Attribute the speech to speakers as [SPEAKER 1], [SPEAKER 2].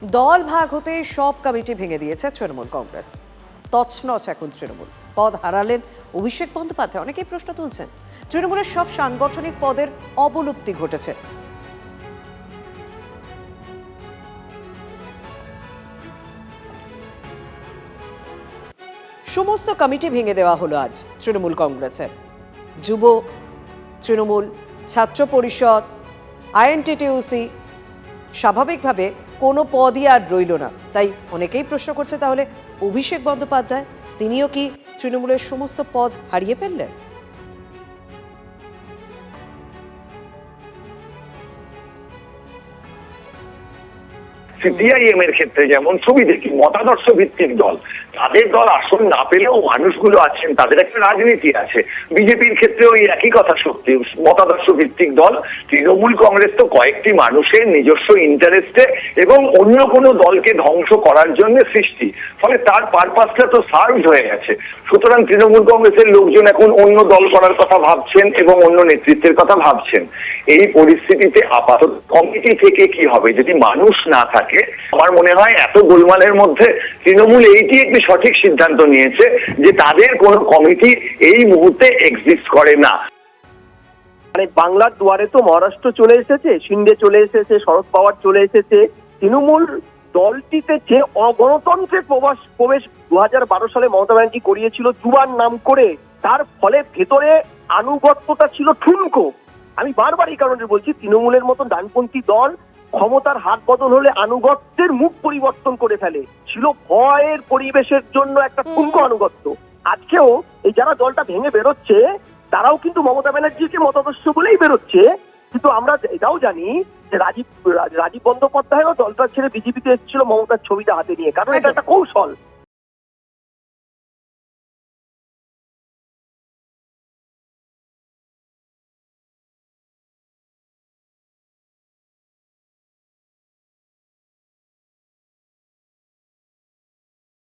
[SPEAKER 1] দল ভাগ হতে সব কমিটি ভেঙে দিয়েছে তৃণমূল কংগ্রেস। তছনছ এখন তৃণমূল। পদ হারালেন অভিষেক বন্দ্যোপাধ্যায়। অনেকেই প্রশ্ন তুলছেন, তৃণমূলের সব সাংগঠনিক পদের অবলুপ্তি ঘটেছে। সমস্ত কমিটি ভেঙে দেওয়া হলো আজ তৃণমূল কংগ্রেসের। যুব তৃণমূল, ছাত্র পরিষদ, আইএনটিটিউসি, স্বাভাবিকভাবে কোনো পদই আর রইল না। তাই অনেকেই প্রশ্ন করছে, তাহলে অভিষেক বন্দ্যোপাধ্যায় তিনিও কি তৃণমূলের সমস্ত পদ হারিয়ে ফেললেন?
[SPEAKER 2] সিপিআইএম এর ক্ষেত্রে যেমন ছবি দেখি, মতাদর্শ ভিত্তিক দল, তাদের দল আসন না পেলেও মানুষগুলো আছেন, তাদের একটা রাজনীতি আছে। বিজেপির ক্ষেত্রেও এই একই কথা সত্যি, মতাদর্শ ভিত্তিক দল। তৃণমূল কংগ্রেস তো কয়েকটি মানুষের নিজস্ব ইন্টারেস্টে এবং অন্য কোনো দলকে ধ্বংস করার জন্য সৃষ্টি, ফলে তার পারপাসটা তো সার্ভ হয়ে গেছে। সুতরাং তৃণমূল কংগ্রেসের লোকজন এখন অন্য দল করার কথা ভাবছেন এবং অন্য নেতৃত্বের কথা ভাবছেন। এই পরিস্থিতিতে আপাতত কমিটি থেকে কি হবে যদি মানুষ না থাকে? আমার মনে হয় এত গোলমালের মধ্যে তৃণমূল এইটি একটি সঠিক সিদ্ধান্ত নিয়েছে যে তাদের কোন কমিটি এই মুহূর্তে এক্সিস্ট করে না।
[SPEAKER 3] মানে বাংলার দুয়ারে তো মহারাষ্ট্র চলে এসেছে, শিন্ডে চলে এসেছে, শরদ পাওয়ার চলে এসেছে। তৃণমূল দলটিতে যে অগণতন্ত্রের প্রবেশ 2012 সালে মমতা ব্যানার্জি করিয়েছিল যুবার নাম করে, তার ফলে ভেতরে আনুগত্যতা ছিল ঠুনকো। আমি বারবার এই কারণে বলছি, তৃণমূলের মতন ডানপন্থী দল ক্ষমতার হাত বদল হলে আনুগত্যের মুখ পরিবর্তন করে ফেলে। ছিল ভয়ের পরিবেশের জন্য একটা ঠুনকো আনুগত্য। আজকেও এই যারা দলটা ভেঙে বেরোচ্ছে, তারাও কিন্তু মমতা ব্যানার্জিকে মতাদর্শ বলেই বেরোচ্ছে। কিন্তু আমরা এটাও জানি যে রাজীব বন্দ্যোপাধ্যায়ও দলটা ছেড়ে বিজেপিতে এসেছিল মমতার ছবিটা হাতে নিয়ে, কারণ এটা একটা কৌশল।